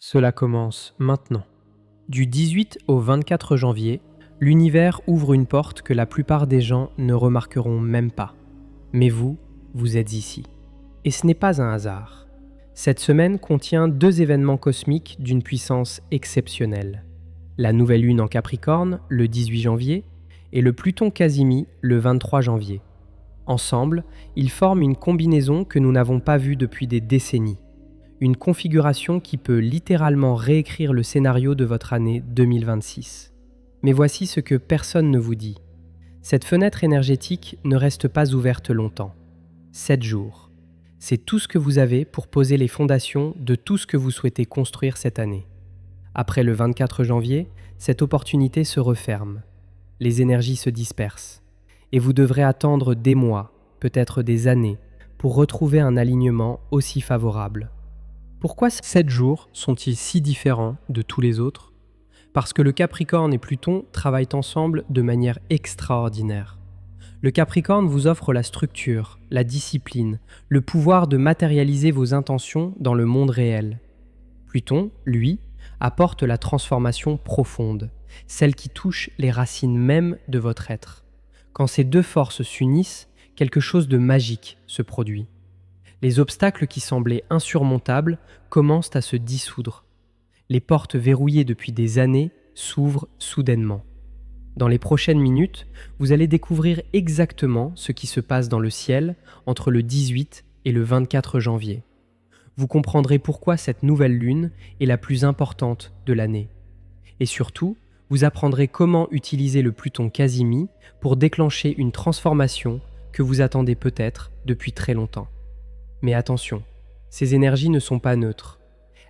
Cela commence maintenant. Du 18 au 24 janvier, l'univers ouvre une porte que la plupart des gens ne remarqueront même pas. Mais vous, vous êtes ici. Et ce n'est pas un hasard. Cette semaine contient deux événements cosmiques d'une puissance exceptionnelle. La nouvelle lune en Capricorne, le 18 janvier, et le Pluton Casimi, le 23 janvier. Ensemble, ils forment une combinaison que nous n'avons pas vue depuis des décennies. Une configuration qui peut littéralement réécrire le scénario de votre année 2026. Mais voici ce que personne ne vous dit. Cette fenêtre énergétique ne reste pas ouverte longtemps. 7 jours. C'est tout ce que vous avez pour poser les fondations de tout ce que vous souhaitez construire cette année. Après le 24 janvier, cette opportunité se referme. Les énergies se dispersent. Et vous devrez attendre des mois, peut-être des années, pour retrouver un alignement aussi favorable. Pourquoi 7 jours sont-ils si différents de tous les autres ? Parce que le Capricorne et Pluton travaillent ensemble de manière extraordinaire. Le Capricorne vous offre la structure, la discipline, le pouvoir de matérialiser vos intentions dans le monde réel. Pluton, lui, apporte la transformation profonde, celle qui touche les racines mêmes de votre être. Quand ces deux forces s'unissent, quelque chose de magique se produit. Les obstacles qui semblaient insurmontables commencent à se dissoudre. Les portes verrouillées depuis des années s'ouvrent soudainement. Dans les prochaines minutes, vous allez découvrir exactement ce qui se passe dans le ciel entre le 18 et le 24 janvier. Vous comprendrez pourquoi cette nouvelle lune est la plus importante de l'année. Et surtout, vous apprendrez comment utiliser le Pluton Casimi pour déclencher une transformation que vous attendez peut-être depuis très longtemps. Mais attention, ces énergies ne sont pas neutres.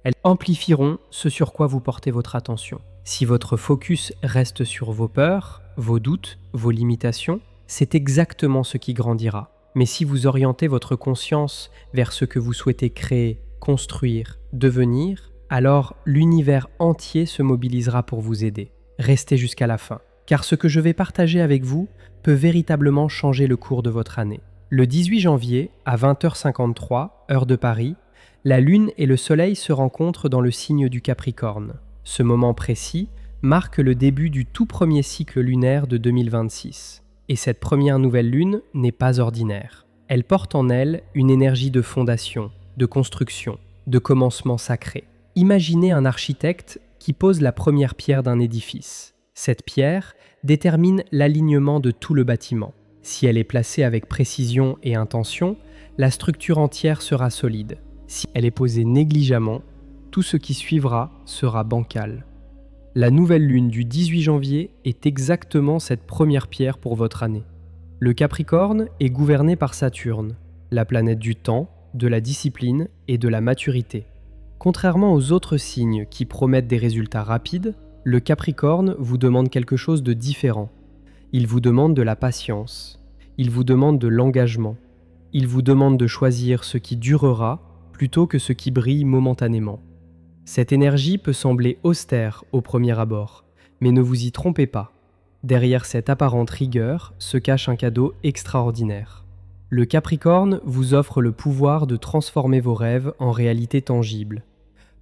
Elles amplifieront ce sur quoi vous portez votre attention. Si votre focus reste sur vos peurs, vos doutes, vos limitations, c'est exactement ce qui grandira. Mais si vous orientez votre conscience vers ce que vous souhaitez créer, construire, devenir, alors l'univers entier se mobilisera pour vous aider. Restez jusqu'à la fin, car ce que je vais partager avec vous peut véritablement changer le cours de votre année. Le 18 janvier, à 20h53, heure de Paris, la Lune et le Soleil se rencontrent dans le signe du Capricorne. Ce moment précis marque le début du tout premier cycle lunaire de 2026. Et cette première nouvelle Lune n'est pas ordinaire. Elle porte en elle une énergie de fondation, de construction, de commencement sacré. Imaginez un architecte qui pose la première pierre d'un édifice. Cette pierre détermine l'alignement de tout le bâtiment. Si elle est placée avec précision et intention, la structure entière sera solide. Si elle est posée négligemment, tout ce qui suivra sera bancal. La nouvelle lune du 18 janvier est exactement cette première pierre pour votre année. Le Capricorne est gouverné par Saturne, la planète du temps, de la discipline et de la maturité. Contrairement aux autres signes qui promettent des résultats rapides, le Capricorne vous demande quelque chose de différent. Il vous demande de la patience, il vous demande de l'engagement, il vous demande de choisir ce qui durera plutôt que ce qui brille momentanément. Cette énergie peut sembler austère au premier abord, mais ne vous y trompez pas. Derrière cette apparente rigueur se cache un cadeau extraordinaire. Le Capricorne vous offre le pouvoir de transformer vos rêves en réalité tangible.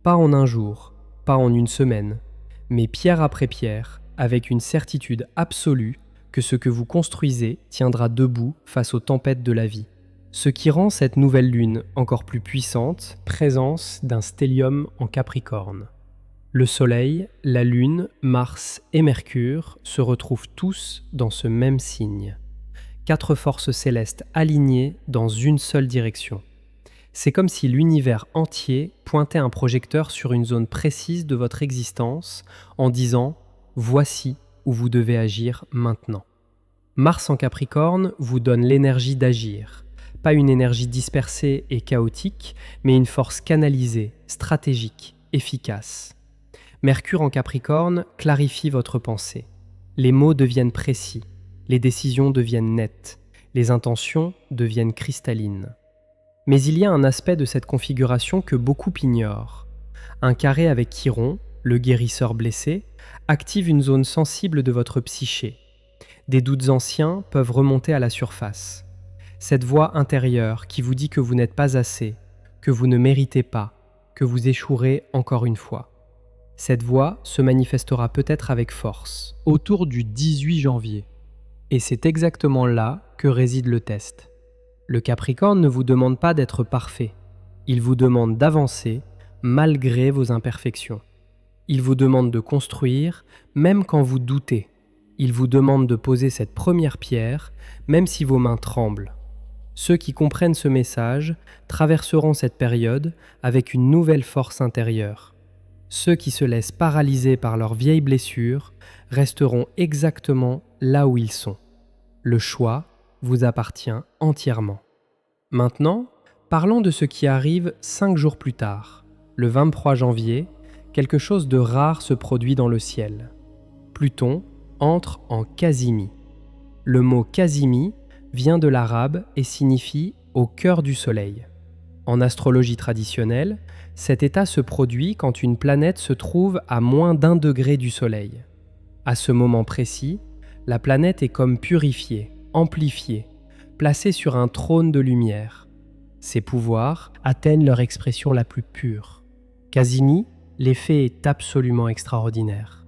Pas en un jour, pas en une semaine, mais pierre après pierre, avec une certitude absolue que ce que vous construisez tiendra debout face aux tempêtes de la vie. Ce qui rend cette nouvelle lune encore plus puissante, présence d'un stellium en Capricorne. Le Soleil, la Lune, Mars et Mercure se retrouvent tous dans ce même signe. 4 forces célestes alignées dans une seule direction. C'est comme si l'univers entier pointait un projecteur sur une zone précise de votre existence en disant « Voici où vous devez agir maintenant ». Mars en Capricorne vous donne l'énergie d'agir. Pas une énergie dispersée et chaotique, mais une force canalisée, stratégique, efficace. Mercure en Capricorne clarifie votre pensée. Les mots deviennent précis, les décisions deviennent nettes, les intentions deviennent cristallines. Mais il y a un aspect de cette configuration que beaucoup ignorent. Un carré avec Chiron, le guérisseur blessé, active une zone sensible de votre psyché. Des doutes anciens peuvent remonter à la surface. Cette voix intérieure qui vous dit que vous n'êtes pas assez, que vous ne méritez pas, que vous échouerez encore une fois. Cette voie se manifestera peut-être avec force, autour du 18 janvier. Et c'est exactement là que réside le test. Le Capricorne ne vous demande pas d'être parfait. Il vous demande d'avancer malgré vos imperfections. Il vous demande de construire même quand vous doutez. Il vous demande de poser cette première pierre même si vos mains tremblent. Ceux qui comprennent ce message traverseront cette période avec une nouvelle force intérieure. Ceux qui se laissent paralyser par leurs vieilles blessures resteront exactement là où ils sont. Le choix vous appartient entièrement. Maintenant, parlons de ce qui arrive 5 jours plus tard. Le 23 janvier, quelque chose de rare se produit dans le ciel. Pluton entre en Casimi. Le mot Casimi vient de l'arabe et signifie « au cœur du soleil ». En astrologie traditionnelle, cet état se produit quand une planète se trouve à moins d'1 degré du soleil. À ce moment précis, la planète est comme purifiée, amplifiée, placée sur un trône de lumière. Ses pouvoirs atteignent leur expression la plus pure. Casimi, l'effet est absolument extraordinaire.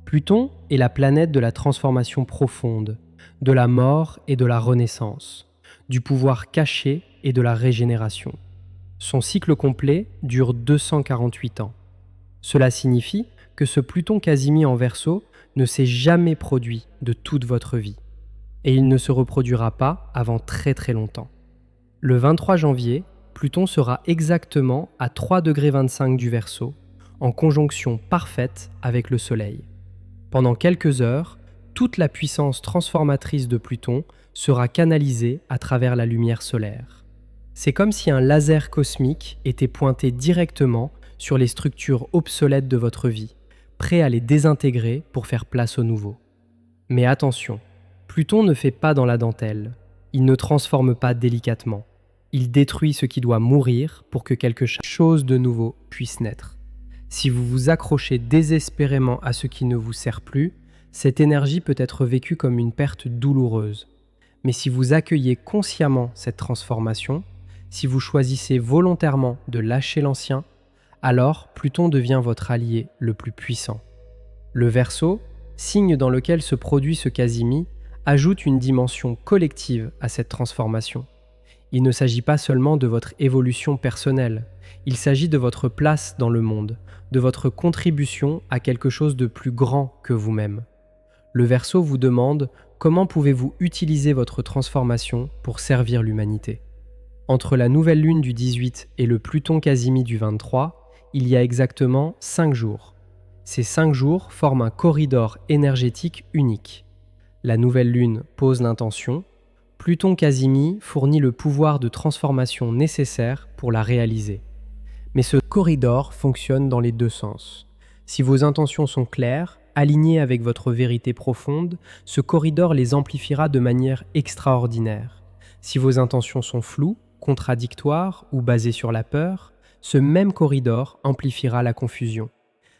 Pluton est la planète de la transformation profonde, de la mort et de la renaissance, du pouvoir caché et de la régénération. Son cycle complet dure 248 ans. Cela signifie que ce Pluton Casimi en Verseau ne s'est jamais produit de toute votre vie. Et il ne se reproduira pas avant très très longtemps. Le 23 janvier, Pluton sera exactement à 3,25 degrés du Verseau, en conjonction parfaite avec le Soleil. Pendant quelques heures, toute la puissance transformatrice de Pluton sera canalisée à travers la lumière solaire. C'est comme si un laser cosmique était pointé directement sur les structures obsolètes de votre vie, prêt à les désintégrer pour faire place au nouveau. Mais attention, Pluton ne fait pas dans la dentelle, il ne transforme pas délicatement, il détruit ce qui doit mourir pour que quelque chose de nouveau puisse naître. Si vous vous accrochez désespérément à ce qui ne vous sert plus, cette énergie peut être vécue comme une perte douloureuse. Mais si vous accueillez consciemment cette transformation, si vous choisissez volontairement de lâcher l'ancien, alors Pluton devient votre allié le plus puissant. Le Verseau, signe dans lequel se produit ce Casimi, ajoute une dimension collective à cette transformation. Il ne s'agit pas seulement de votre évolution personnelle, il s'agit de votre place dans le monde, de votre contribution à quelque chose de plus grand que vous-même. Le Verseau vous demande comment pouvez-vous utiliser votre transformation pour servir l'humanité. Entre la nouvelle lune du 18 et le Pluton Casimi du 23, il y a exactement 5 jours. Ces 5 jours forment un corridor énergétique unique. La nouvelle lune pose l'intention, Pluton Casimi fournit le pouvoir de transformation nécessaire pour la réaliser. Mais ce corridor fonctionne dans les deux sens. Si vos intentions sont claires, alignées avec votre vérité profonde, ce corridor les amplifiera de manière extraordinaire. Si vos intentions sont floues, contradictoires ou basées sur la peur, ce même corridor amplifiera la confusion.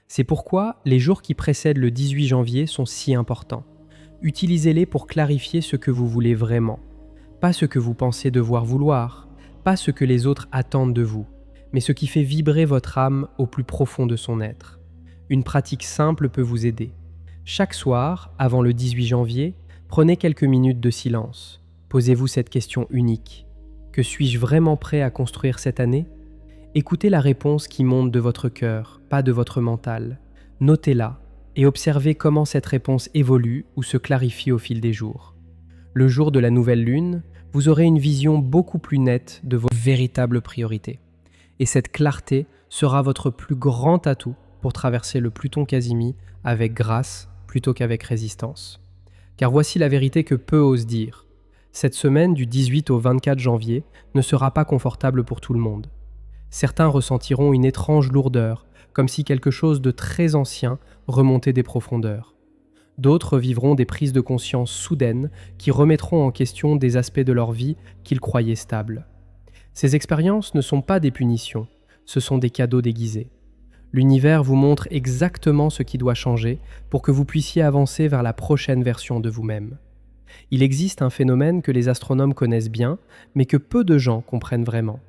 C'est pourquoi les jours qui précèdent le 18 janvier sont si importants. Utilisez-les pour clarifier ce que vous voulez vraiment. Pas ce que vous pensez devoir vouloir, pas ce que les autres attendent de vous, mais ce qui fait vibrer votre âme au plus profond de son être. Une pratique simple peut vous aider. Chaque soir, avant le 18 janvier, prenez quelques minutes de silence. Posez-vous cette question unique. Que suis-je vraiment prêt à construire cette année ? Écoutez la réponse qui monte de votre cœur, pas de votre mental. Notez-la et observez comment cette réponse évolue ou se clarifie au fil des jours. Le jour de la nouvelle lune, vous aurez une vision beaucoup plus nette de vos véritables priorités. Et cette clarté sera votre plus grand atout pour traverser le Pluton Casimi avec grâce plutôt qu'avec résistance. Car voici la vérité que peu osent dire. Cette semaine du 18 au 24 janvier ne sera pas confortable pour tout le monde. Certains ressentiront une étrange lourdeur, comme si quelque chose de très ancien remontait des profondeurs. D'autres vivront des prises de conscience soudaines qui remettront en question des aspects de leur vie qu'ils croyaient stables. Ces expériences ne sont pas des punitions, ce sont des cadeaux déguisés. L'univers vous montre exactement ce qui doit changer pour que vous puissiez avancer vers la prochaine version de vous-même. Il existe un phénomène que les astronomes connaissent bien, mais que peu de gens comprennent vraiment.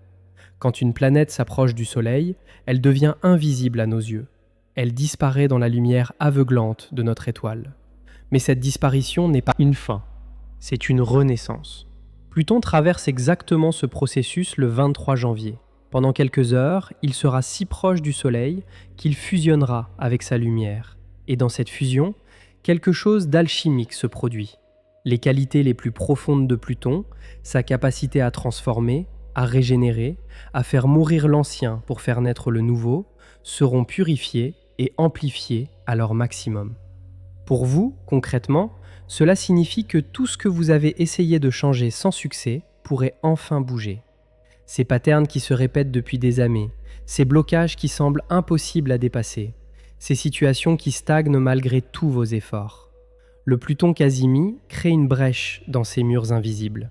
Quand une planète s'approche du Soleil, elle devient invisible à nos yeux. Elle disparaît dans la lumière aveuglante de notre étoile. Mais cette disparition n'est pas une fin, c'est une renaissance. Pluton traverse exactement ce processus le 23 janvier. Pendant quelques heures, il sera si proche du Soleil qu'il fusionnera avec sa lumière. Et dans cette fusion, quelque chose d'alchimique se produit. Les qualités les plus profondes de Pluton, sa capacité à transformer, à régénérer, à faire mourir l'ancien pour faire naître le nouveau, seront purifiées et amplifiées à leur maximum. Pour vous, concrètement, cela signifie que tout ce que vous avez essayé de changer sans succès pourrait enfin bouger. Ces patterns qui se répètent depuis des années, ces blocages qui semblent impossibles à dépasser, ces situations qui stagnent malgré tous vos efforts. Le Pluton Casimi crée une brèche dans ces murs invisibles.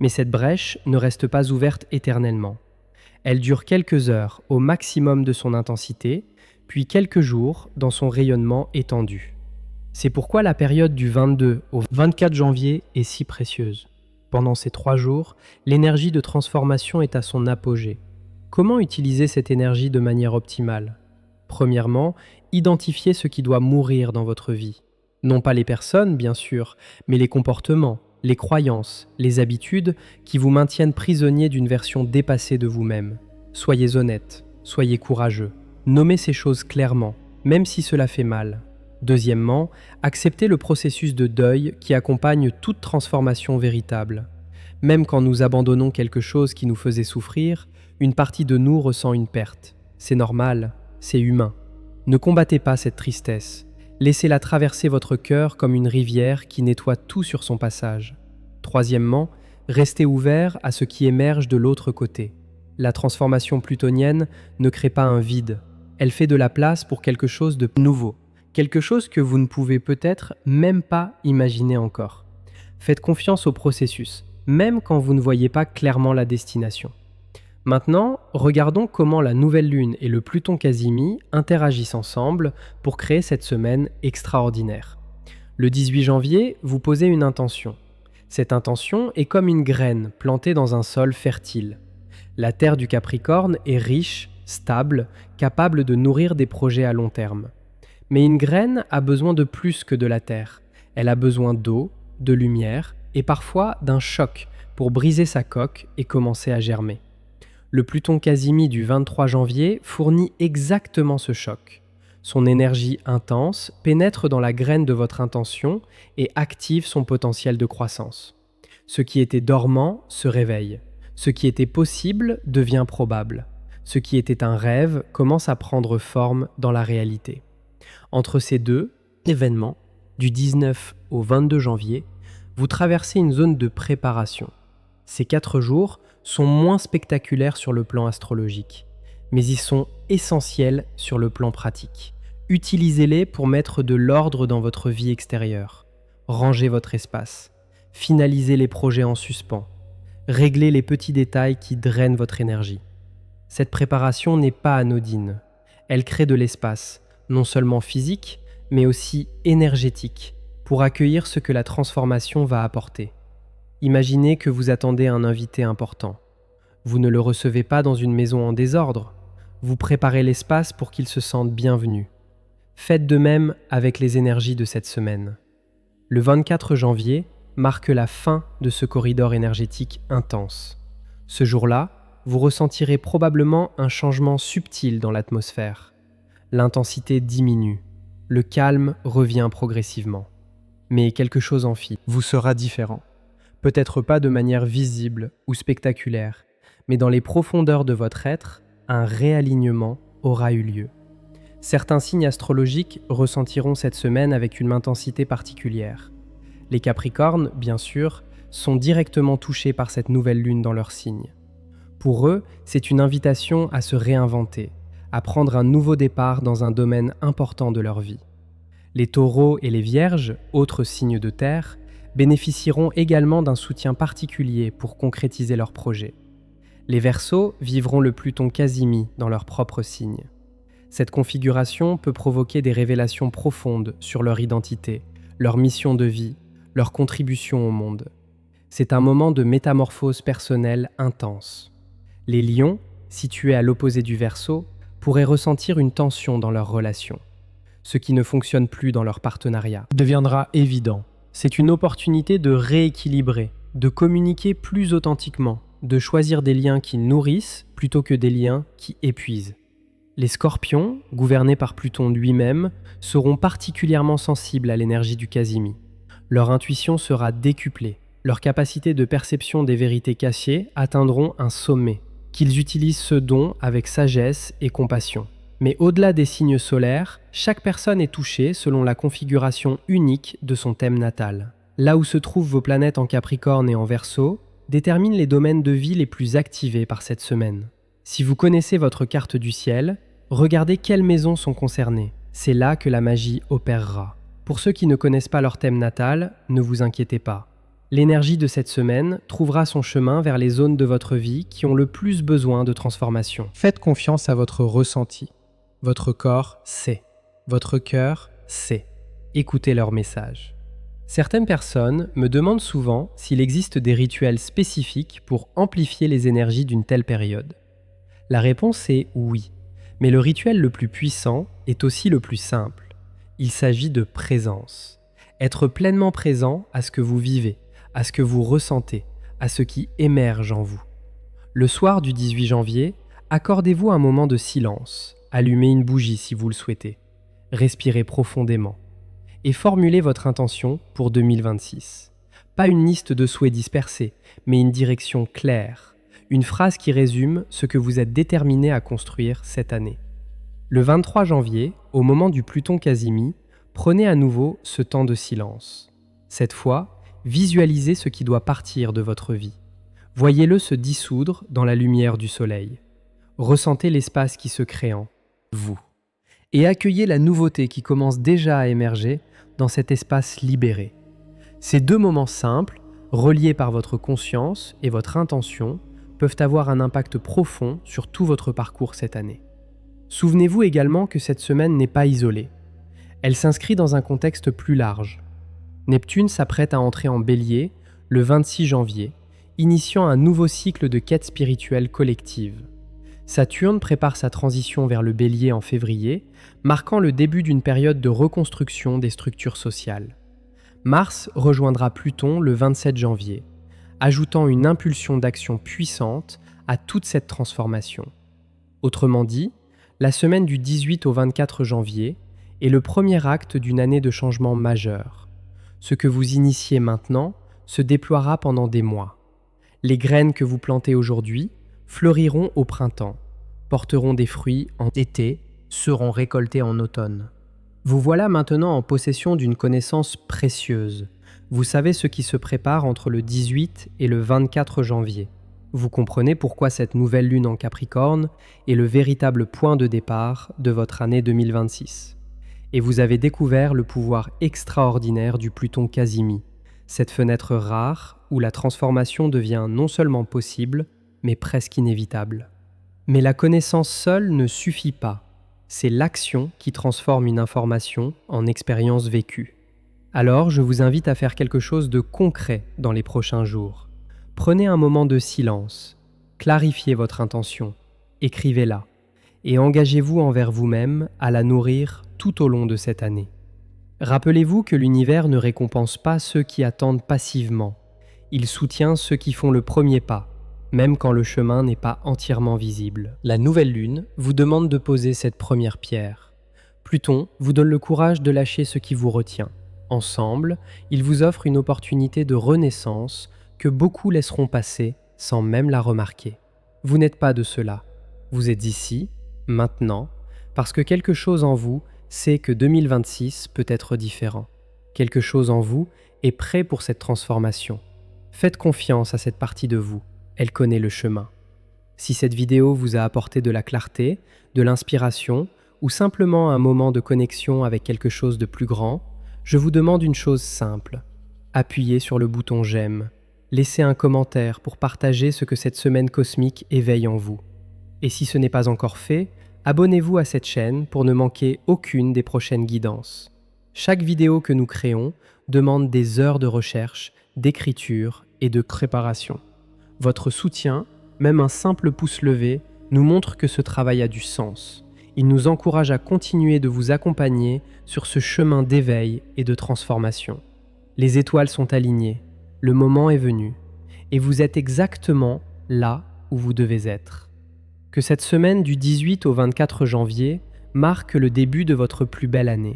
Mais cette brèche ne reste pas ouverte éternellement. Elle dure quelques heures au maximum de son intensité, puis quelques jours dans son rayonnement étendu. C'est pourquoi la période du 22 au 24 janvier est si précieuse. Pendant ces 3 jours, l'énergie de transformation est à son apogée. Comment utiliser cette énergie de manière optimale ? Premièrement, identifiez ce qui doit mourir dans votre vie. Non pas les personnes, bien sûr, mais les comportements, les croyances, les habitudes qui vous maintiennent prisonnier d'une version dépassée de vous-même. Soyez honnête, soyez courageux. Nommez ces choses clairement, même si cela fait mal. Deuxièmement, acceptez le processus de deuil qui accompagne toute transformation véritable. Même quand nous abandonnons quelque chose qui nous faisait souffrir, une partie de nous ressent une perte. C'est normal, c'est humain. Ne combattez pas cette tristesse. Laissez-la traverser votre cœur comme une rivière qui nettoie tout sur son passage. Troisièmement, restez ouvert à ce qui émerge de l'autre côté. La transformation plutonienne ne crée pas un vide. Elle fait de la place pour quelque chose de nouveau. Quelque chose que vous ne pouvez peut-être même pas imaginer encore. Faites confiance au processus, même quand vous ne voyez pas clairement la destination. Maintenant, regardons comment la nouvelle lune et le Pluton Casimi interagissent ensemble pour créer cette semaine extraordinaire. Le 18 janvier, vous posez une intention. Cette intention est comme une graine plantée dans un sol fertile. La terre du Capricorne est riche, stable, capable de nourrir des projets à long terme. Mais une graine a besoin de plus que de la terre. Elle a besoin d'eau, de lumière et parfois d'un choc pour briser sa coque et commencer à germer. Le Pluton Casimi du 23 janvier fournit exactement ce choc. Son énergie intense pénètre dans la graine de votre intention et active son potentiel de croissance. Ce qui était dormant se réveille. Ce qui était possible devient probable. Ce qui était un rêve commence à prendre forme dans la réalité. Entre ces deux événements, du 19 au 22 janvier, vous traversez une zone de préparation. Ces 4 jours sont moins spectaculaires sur le plan astrologique, mais ils sont essentiels sur le plan pratique. Utilisez-les pour mettre de l'ordre dans votre vie extérieure. Rangez votre espace. Finalisez les projets en suspens. Réglez les petits détails qui drainent votre énergie. Cette préparation n'est pas anodine. Elle crée de l'espace, non seulement physique, mais aussi énergétique, pour accueillir ce que la transformation va apporter. Imaginez que vous attendez un invité important. Vous ne le recevez pas dans une maison en désordre. Vous préparez l'espace pour qu'il se sente bienvenu. Faites de même avec les énergies de cette semaine. Le 24 janvier marque la fin de ce corridor énergétique intense. Ce jour-là, vous ressentirez probablement un changement subtil dans l'atmosphère. L'intensité diminue. Le calme revient progressivement. Mais quelque chose en vous sera différent. Peut-être pas de manière visible ou spectaculaire, mais dans les profondeurs de votre être, un réalignement aura eu lieu. Certains signes astrologiques ressentiront cette semaine avec une intensité particulière. Les Capricornes, bien sûr, sont directement touchés par cette nouvelle lune dans leur signe. Pour eux, c'est une invitation à se réinventer, à prendre un nouveau départ dans un domaine important de leur vie. Les Taureaux et les Vierges, autres signes de terre, bénéficieront également d'un soutien particulier pour concrétiser leurs projets. Les Verseaux vivront le Pluton Casimi dans leur propre signe. Cette configuration peut provoquer des révélations profondes sur leur identité, leur mission de vie, leur contribution au monde. C'est un moment de métamorphose personnelle intense. Les Lions, situés à l'opposé du Verseau, pourraient ressentir une tension dans leur relation. Ce qui ne fonctionne plus dans leur partenariat deviendra évident. C'est une opportunité de rééquilibrer, de communiquer plus authentiquement, de choisir des liens qui nourrissent plutôt que des liens qui épuisent. Les Scorpions, gouvernés par Pluton lui-même, seront particulièrement sensibles à l'énergie du Casimi. Leur intuition sera décuplée. Leurs capacités de perception des vérités cachées atteindront un sommet. Qu'ils utilisent ce don avec sagesse et compassion. Mais au-delà des signes solaires, chaque personne est touchée selon la configuration unique de son thème natal. Là où se trouvent vos planètes en Capricorne et en Verseau, détermine les domaines de vie les plus activés par cette semaine. Si vous connaissez votre carte du ciel, regardez quelles maisons sont concernées. C'est là que la magie opérera. Pour ceux qui ne connaissent pas leur thème natal, ne vous inquiétez pas. L'énergie de cette semaine trouvera son chemin vers les zones de votre vie qui ont le plus besoin de transformation. Faites confiance à votre ressenti. Votre corps sait. Votre cœur sait. Écoutez leur message. Certaines personnes me demandent souvent s'il existe des rituels spécifiques pour amplifier les énergies d'une telle période. La réponse est oui, mais le rituel le plus puissant est aussi le plus simple. Il s'agit de présence. Être pleinement présent à ce que vous vivez, à ce que vous ressentez, à ce qui émerge en vous. Le soir du 18 janvier, accordez-vous un moment de silence. Allumez une bougie si vous le souhaitez. Respirez profondément. Et formulez votre intention pour 2026. Pas une liste de souhaits dispersés, mais une direction claire. Une phrase qui résume ce que vous êtes déterminé à construire cette année. Le 23 janvier, au moment du Pluton Casimi, prenez à nouveau ce temps de silence. Cette fois, visualisez ce qui doit partir de votre vie. Voyez-le se dissoudre dans la lumière du soleil. Ressentez l'espace qui se crée en vous. Et accueillez la nouveauté qui commence déjà à émerger dans cet espace libéré. Ces deux moments simples, reliés par votre conscience et votre intention, peuvent avoir un impact profond sur tout votre parcours cette année. Souvenez-vous également que cette semaine n'est pas isolée. Elle s'inscrit dans un contexte plus large. Neptune s'apprête à entrer en Bélier le 26 janvier, initiant un nouveau cycle de quête spirituelle collective. Saturne prépare sa transition vers le Bélier en février, marquant le début d'une période de reconstruction des structures sociales. Mars rejoindra Pluton le 27 janvier, ajoutant une impulsion d'action puissante à toute cette transformation. Autrement dit, la semaine du 18 au 24 janvier est le premier acte d'une année de changement majeur. Ce que vous initiez maintenant se déploiera pendant des mois. Les graines que vous plantez aujourd'hui fleuriront au printemps, porteront des fruits en été, seront récoltées en automne. Vous voilà maintenant en possession d'une connaissance précieuse. Vous savez ce qui se prépare entre le 18 et le 24 janvier. Vous comprenez pourquoi cette nouvelle lune en Capricorne est le véritable point de départ de votre année 2026. Et vous avez découvert le pouvoir extraordinaire du Pluton Casimi, cette fenêtre rare où la transformation devient non seulement possible, mais presque inévitable. Mais la connaissance seule ne suffit pas. C'est l'action qui transforme une information en expérience vécue. Alors, je vous invite à faire quelque chose de concret dans les prochains jours. Prenez un moment de silence, clarifiez votre intention, écrivez-la, et engagez-vous envers vous-même à la nourrir tout au long de cette année. Rappelez-vous que l'univers ne récompense pas ceux qui attendent passivement. Il soutient ceux qui font le premier pas, même quand le chemin n'est pas entièrement visible. La nouvelle lune vous demande de poser cette première pierre. Pluton vous donne le courage de lâcher ce qui vous retient. Ensemble, il vous offre une opportunité de renaissance que beaucoup laisseront passer sans même la remarquer. Vous n'êtes pas de cela. Vous êtes ici, maintenant, parce que quelque chose en vous sait que 2026 peut être différent. Quelque chose en vous est prêt pour cette transformation. Faites confiance à cette partie de vous. Elle connaît le chemin. Si cette vidéo vous a apporté de la clarté, de l'inspiration ou simplement un moment de connexion avec quelque chose de plus grand, je vous demande une chose simple. Appuyez sur le bouton j'aime. Laissez un commentaire pour partager ce que cette semaine cosmique éveille en vous. Et si ce n'est pas encore fait, abonnez-vous à cette chaîne pour ne manquer aucune des prochaines guidances. Chaque vidéo que nous créons demande des heures de recherche, d'écriture et de préparation. Votre soutien, même un simple pouce levé, nous montre que ce travail a du sens. Il nous encourage à continuer de vous accompagner sur ce chemin d'éveil et de transformation. Les étoiles sont alignées, le moment est venu, et vous êtes exactement là où vous devez être. Que cette semaine du 18 au 24 janvier marque le début de votre plus belle année.